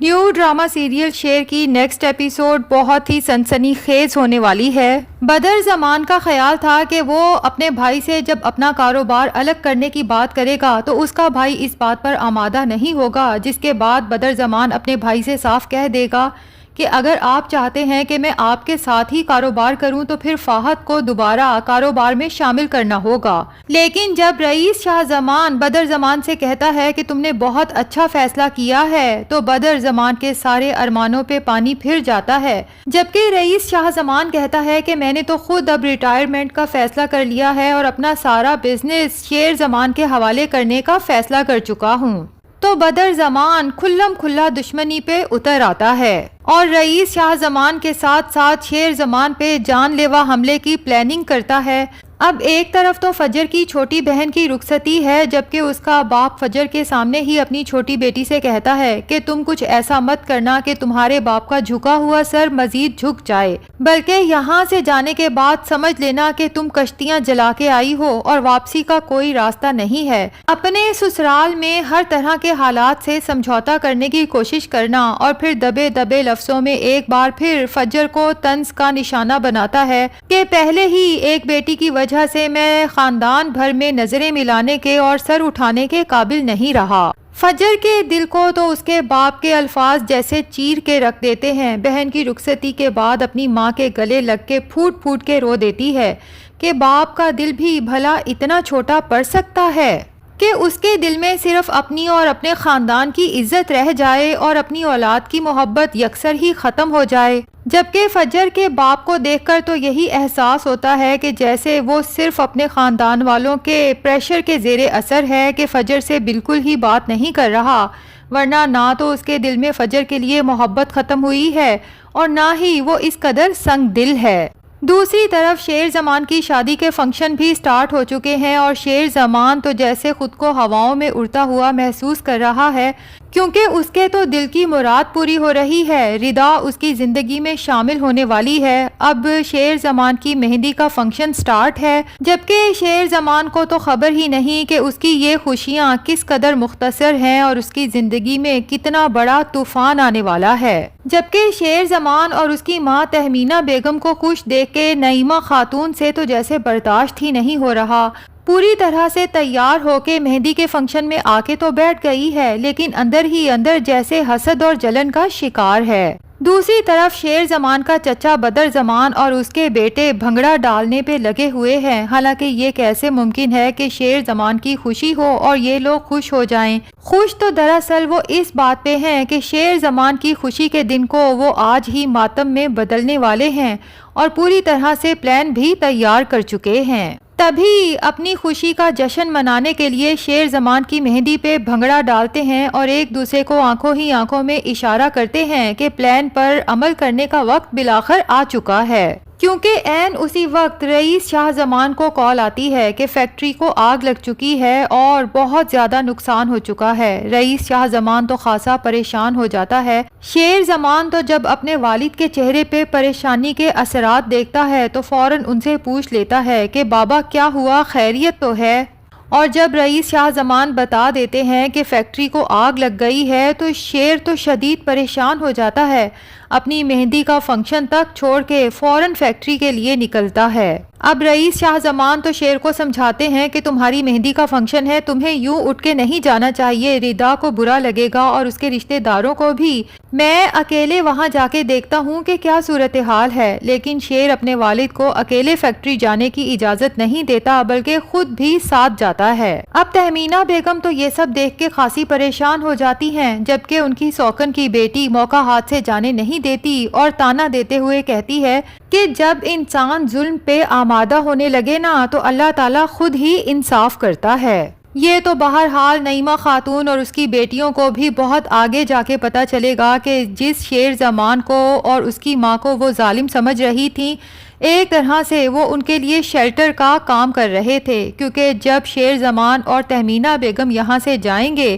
New drama serial شیر کی next episode بہت ہی سنسنی خیز ہونے والی ہے۔ بدر زمان کا خیال تھا کہ وہ اپنے بھائی سے جب اپنا کاروبار الگ کرنے کی بات کرے گا تو اس کا بھائی اس بات پر آمادہ نہیں ہوگا، جس کے بعد بدر زمان اپنے بھائی سے صاف کہہ دے گا کہ اگر آپ چاہتے ہیں کہ میں آپ کے ساتھ ہی کاروبار کروں تو پھر فہد کو دوبارہ کاروبار میں شامل کرنا ہوگا۔ لیکن جب رئیس شاہ زمان بدر زمان سے کہتا ہے کہ تم نے بہت اچھا فیصلہ کیا ہے تو بدر زمان کے سارے ارمانوں پہ پانی پھر جاتا ہے، جبکہ رئیس شاہ زمان کہتا ہے کہ میں نے تو خود اب ریٹائرمنٹ کا فیصلہ کر لیا ہے اور اپنا سارا بزنس شیر زمان کے حوالے کرنے کا فیصلہ کر چکا ہوں۔ تو بدر زمان کھلم کھلا دشمنی پہ اتر آتا ہے اور رئیس شاہ زمان کے ساتھ ساتھ شیر زمان پہ جان لیوا حملے کی پلاننگ کرتا ہے۔ اب ایک طرف تو فجر کی چھوٹی بہن کی رخصتی ہے، جبکہ اس کا باپ فجر کے سامنے ہی اپنی چھوٹی بیٹی سے کہتا ہے کہ تم کچھ ایسا مت کرنا کہ تمہارے باپ کا جھکا ہوا سر مزید جھک جائے، بلکہ یہاں سے جانے کے بعد سمجھ لینا کہ تم کشتیاں جلا کے آئی ہو اور واپسی کا کوئی راستہ نہیں ہے۔ اپنے سسرال میں ہر طرح کے حالات سے سمجھوتا کرنے کی کوشش کرنا اور پھر دبے دبے لفظوں میں ایک بار پھر فجر کو طنز کا نشانہ بناتا ہے کہ پہلے ہی ایک بیٹی کی وجہ سے میں خاندان بھر میں نظریں ملانے کے اور سر اٹھانے کے قابل نہیں رہا۔ فجر کے دل کو تو اس کے باپ کے الفاظ جیسے چیر کے رکھ دیتے ہیں۔ بہن کی رخصتی کے بعد اپنی ماں کے گلے لگ کے پھوٹ پھوٹ کے رو دیتی ہے کہ باپ کا دل بھی بھلا اتنا چھوٹا پڑ سکتا ہے کہ اس کے دل میں صرف اپنی اور اپنے خاندان کی عزت رہ جائے اور اپنی اولاد کی محبت یکسر ہی ختم ہو جائے، جبکہ فجر کے باپ کو دیکھ کر تو یہی احساس ہوتا ہے کہ جیسے وہ صرف اپنے خاندان والوں کے پریشر کے زیر اثر ہے کہ فجر سے بالکل ہی بات نہیں کر رہا، ورنہ نہ تو اس کے دل میں فجر کے لیے محبت ختم ہوئی ہے اور نہ ہی وہ اس قدر سنگ دل ہے۔ دوسری طرف شیر زمان کی شادی کے فنکشن بھی سٹارٹ ہو چکے ہیں اور شیر زمان تو جیسے خود کو ہواؤں میں اڑتا ہوا محسوس کر رہا ہے، کیونکہ اس کے تو دل کی مراد پوری ہو رہی ہے، ردا اس کی زندگی میں شامل ہونے والی ہے۔ اب شیر زمان کی مہندی کا فنکشن سٹارٹ ہے، جبکہ شیر زمان کو تو خبر ہی نہیں کہ اس کی یہ خوشیاں کس قدر مختصر ہیں اور اس کی زندگی میں کتنا بڑا طوفان آنے والا ہے۔ جبکہ شیر زمان اور اس کی ماں تہمینہ بیگم کو خوش دیکھ کے نعیمہ خاتون سے تو جیسے برداشت ہی نہیں ہو رہا، پوری طرح سے تیار ہو کے مہندی کے فنکشن میں آ کے تو بیٹھ گئی ہے، لیکن اندر ہی اندر جیسے حسد اور جلن کا شکار ہے۔ دوسری طرف شیر زمان کا چچا بدر زمان اور اس کے بیٹے بھنگڑا ڈالنے پہ لگے ہوئے ہیں، حالانکہ یہ کیسے ممکن ہے کہ شیر زمان کی خوشی ہو اور یہ لوگ خوش ہو جائیں۔ خوش تو دراصل وہ اس بات پہ ہیں کہ شیر زمان کی خوشی کے دن کو وہ آج ہی ماتم میں بدلنے والے ہیں اور پوری طرح سے پلان بھی تیار کر چکے ہیں۔ تبھی اپنی خوشی کا جشن منانے کے لیے شیر زمان کی مہندی پہ بھنگڑا ڈالتے ہیں اور ایک دوسرے کو آنکھوں ہی آنکھوں میں اشارہ کرتے ہیں کہ پلان پر عمل کرنے کا وقت بالآخر آ چکا ہے، کیونکہ عین اسی وقت رئیس شاہ زمان کو کال آتی ہے کہ فیکٹری کو آگ لگ چکی ہے اور بہت زیادہ نقصان ہو چکا ہے۔ رئیس شاہ زمان تو خاصا پریشان ہو جاتا ہے۔ شیر زمان تو جب اپنے والد کے چہرے پہ پریشانی کے اثرات دیکھتا ہے تو فوراً ان سے پوچھ لیتا ہے کہ بابا کیا ہوا، خیریت تو ہے؟ اور جب رئیس شاہ زمان بتا دیتے ہیں کہ فیکٹری کو آگ لگ گئی ہے تو شیر تو شدید پریشان ہو جاتا ہے، اپنی مہندی کا فنکشن تک چھوڑ کے فوراً فیکٹری کے لیے نکلتا ہے۔ اب رئیس شاہ زمان تو شیر کو سمجھاتے ہیں کہ تمہاری مہندی کا فنکشن ہے، تمہیں یوں اٹھ کے نہیں جانا چاہیے، ردا کو برا لگے گا اور اس کے رشتہ داروں کو بھی، میں اکیلے وہاں جا کے دیکھتا ہوں کہ کیا صورتحال ہے۔ لیکن شیر اپنے والد کو اکیلے فیکٹری جانے کی اجازت نہیں دیتا بلکہ خود بھی ساتھ جاتا ہے۔ اب تہمینہ بیگم تو یہ سب دیکھ کے خاصی پریشان ہو جاتی ہیں، جبکہ ان کی سوکن کی بیٹی موقع ہاتھ سے جانے نہیں دیتی اور تانا دیتے ہوئے کہتی ہے کہ جب انسان ظلم پہ آمادہ ہونے لگے نا تو اللہ تعالیٰ خود ہی انصاف کرتا ہے۔ یہ تو بہرحال نعیمہ خاتون اور اس کی بیٹیوں کو بھی بہت آگے جا کے پتہ چلے گا کہ جس شیر زمان کو اور اس کی ماں کو وہ ظالم سمجھ رہی تھیں، ایک طرح سے وہ ان کے لیے شیلٹر کا کام کر رہے تھے، کیونکہ جب شیر زمان اور تہمینہ بیگم یہاں سے جائیں گے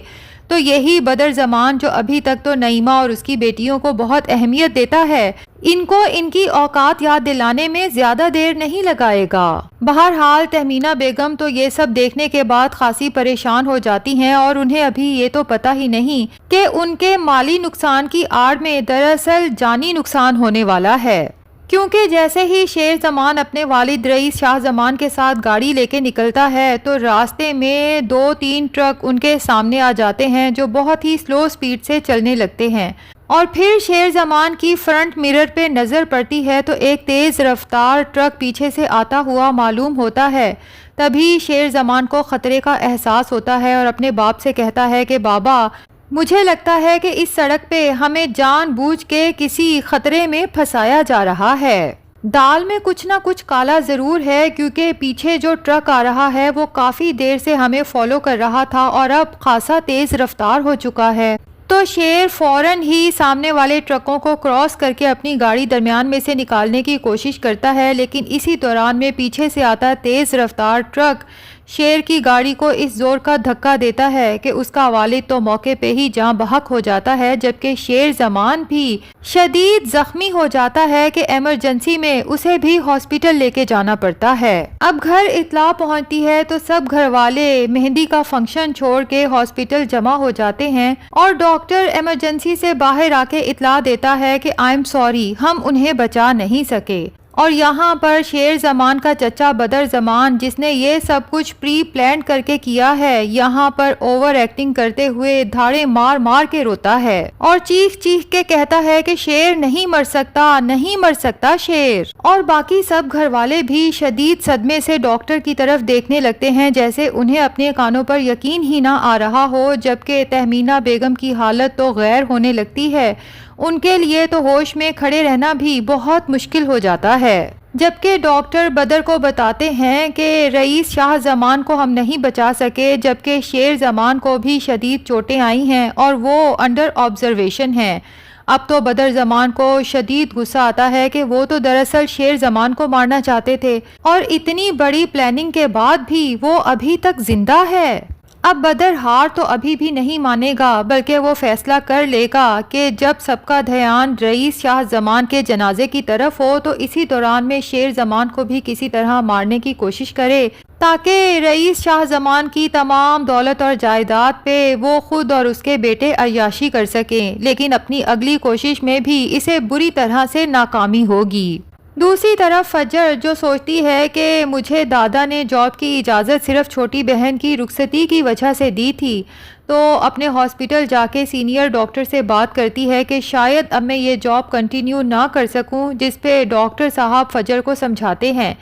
تو یہی بدر زمان جو ابھی تک تو نعیمہ اور اس کی بیٹیوں کو بہت اہمیت دیتا ہے، ان کو ان کی اوقات یاد دلانے میں زیادہ دیر نہیں لگائے گا۔ بہرحال تہمینہ بیگم تو یہ سب دیکھنے کے بعد خاصی پریشان ہو جاتی ہیں، اور انہیں ابھی یہ تو پتہ ہی نہیں کہ ان کے مالی نقصان کی آڑ میں دراصل جانی نقصان ہونے والا ہے، کیونکہ جیسے ہی شیر زمان اپنے والد رئیس شاہ زمان کے ساتھ گاڑی لے کے نکلتا ہے تو راستے میں 2-3 ٹرک ان کے سامنے آ جاتے ہیں جو بہت ہی سلو سپیڈ سے چلنے لگتے ہیں، اور پھر شیر زمان کی فرنٹ مرر پہ نظر پڑتی ہے تو ایک تیز رفتار ٹرک پیچھے سے آتا ہوا معلوم ہوتا ہے۔ تبھی شیر زمان کو خطرے کا احساس ہوتا ہے اور اپنے باپ سے کہتا ہے کہ بابا، مجھے لگتا ہے کہ اس سڑک پہ ہمیں جان بوجھ کے کسی خطرے میں پھنسایا جا رہا ہے۔ دال میں کچھ نہ کچھ کالا ضرور ہے، کیونکہ پیچھے جو ٹرک آ رہا ہے وہ کافی دیر سے ہمیں فالو کر رہا تھا اور اب خاصا تیز رفتار ہو چکا ہے۔ تو شیر فوراً ہی سامنے والے ٹرکوں کو کراس کر کے اپنی گاڑی درمیان میں سے نکالنے کی کوشش کرتا ہے، لیکن اسی دوران میں پیچھے سے آتا تیز رفتار ٹرک شیر کی گاڑی کو اس زور کا دھکا دیتا ہے کہ اس کا والد تو موقع پہ ہی جاں بحق ہو جاتا ہے، جبکہ شیر زمان بھی شدید زخمی ہو جاتا ہے کہ ایمرجنسی میں اسے بھی ہاسپٹل لے کے جانا پڑتا ہے۔ اب گھر اطلاع پہنچتی ہے تو سب گھر والے مہندی کا فنکشن چھوڑ کے ہاسپٹل جمع ہو جاتے ہیں، اور ڈاکٹر ایمرجنسی سے باہر آ کے اطلاع دیتا ہے کہ آئی ایم سوری، ہم انہیں بچا نہیں سکے۔ اور یہاں پر شیر زمان کا چچا بدر زمان، جس نے یہ سب کچھ پری پلانڈ کر کے کیا ہے، یہاں پر اوور ایکٹنگ کرتے ہوئے دھاڑے مار مار کے روتا ہے اور چیخ چیخ کے کہتا ہے کہ شیر نہیں مر سکتا، نہیں مر سکتا شیر۔ اور باقی سب گھر والے بھی شدید صدمے سے ڈاکٹر کی طرف دیکھنے لگتے ہیں، جیسے انہیں اپنے کانوں پر یقین ہی نہ آ رہا ہو، جبکہ تہمینہ بیگم کی حالت تو غیر ہونے لگتی ہے۔ ان کے لیے تو ہوش میں کھڑے رہنا بھی بہت مشکل ہو جاتا ہے، جبکہ ڈاکٹر بدر کو بتاتے ہیں کہ رئیس شاہ زمان کو ہم نہیں بچا سکے، جبکہ شیر زمان کو بھی شدید چوٹیں آئی ہیں اور وہ انڈر آبزرویشن ہیں۔ اب تو بدر زمان کو شدید غصہ آتا ہے کہ وہ تو دراصل شیر زمان کو مارنا چاہتے تھے، اور اتنی بڑی پلاننگ کے بعد بھی وہ ابھی تک زندہ ہے۔ اب بدر ہار تو ابھی بھی نہیں مانے گا، بلکہ وہ فیصلہ کر لے گا کہ جب سب کا دھیان رئیس شاہ زمان کے جنازے کی طرف ہو تو اسی دوران میں شیر زمان کو بھی کسی طرح مارنے کی کوشش کرے، تاکہ رئیس شاہ زمان کی تمام دولت اور جائیداد پہ وہ خود اور اس کے بیٹے عیاشی کر سکیں، لیکن اپنی اگلی کوشش میں بھی اسے بری طرح سے ناکامی ہوگی۔ دوسری طرف فجر، جو سوچتی ہے کہ مجھے دادا نے جاب کی اجازت صرف چھوٹی بہن کی رخصتی کی وجہ سے دی تھی، تو اپنے ہاسپٹل جا کے سینئر ڈاکٹر سے بات کرتی ہے کہ شاید اب میں یہ جاب کنٹینیو نہ کر سکوں، جس پہ ڈاکٹر صاحب فجر کو سمجھاتے ہیں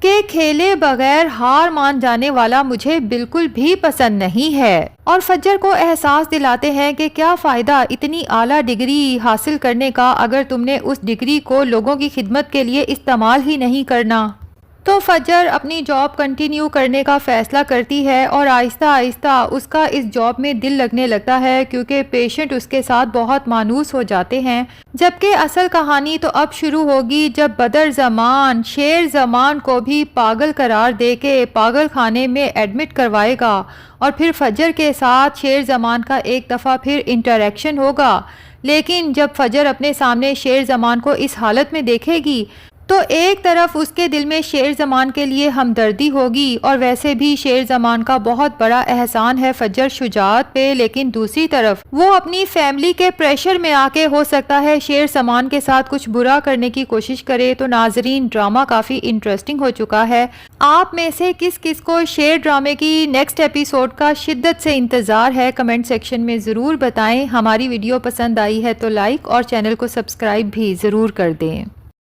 کہ کھیلے بغیر ہار مان جانے والا مجھے بالکل بھی پسند نہیں ہے، اور فجر کو احساس دلاتے ہیں کہ کیا فائدہ اتنی اعلیٰ ڈگری حاصل کرنے کا اگر تم نے اس ڈگری کو لوگوں کی خدمت کے لیے استعمال ہی نہیں کرنا۔ تو فجر اپنی جاب کنٹینیو کرنے کا فیصلہ کرتی ہے، اور آہستہ آہستہ اس کا اس جاب میں دل لگنے لگتا ہے، کیونکہ پیشنٹ اس کے ساتھ بہت مانوس ہو جاتے ہیں۔ جبکہ اصل کہانی تو اب شروع ہوگی جب بدر زمان شیر زمان کو بھی پاگل قرار دے کے پاگل خانے میں ایڈمٹ کروائے گا، اور پھر فجر کے ساتھ شیر زمان کا ایک دفعہ پھر انٹریکشن ہوگا۔ لیکن جب فجر اپنے سامنے شیر زمان کو اس حالت میں دیکھے گی تو ایک طرف اس کے دل میں شیر زمان کے لیے ہمدردی ہوگی، اور ویسے بھی شیر زمان کا بہت بڑا احسان ہے فجر شجاعت پہ، لیکن دوسری طرف وہ اپنی فیملی کے پریشر میں آ کے ہو سکتا ہے شیر زمان کے ساتھ کچھ برا کرنے کی کوشش کرے۔ تو ناظرین، ڈرامہ کافی انٹرسٹنگ ہو چکا ہے۔ آپ میں سے کس کس کو شیر ڈرامے کی نیکسٹ ایپیسوڈ کا شدت سے انتظار ہے، کمنٹ سیکشن میں ضرور بتائیں۔ ہماری ویڈیو پسند آئی ہے تو لائک اور چینل کو سبسکرائب بھی ضرور کر دیں۔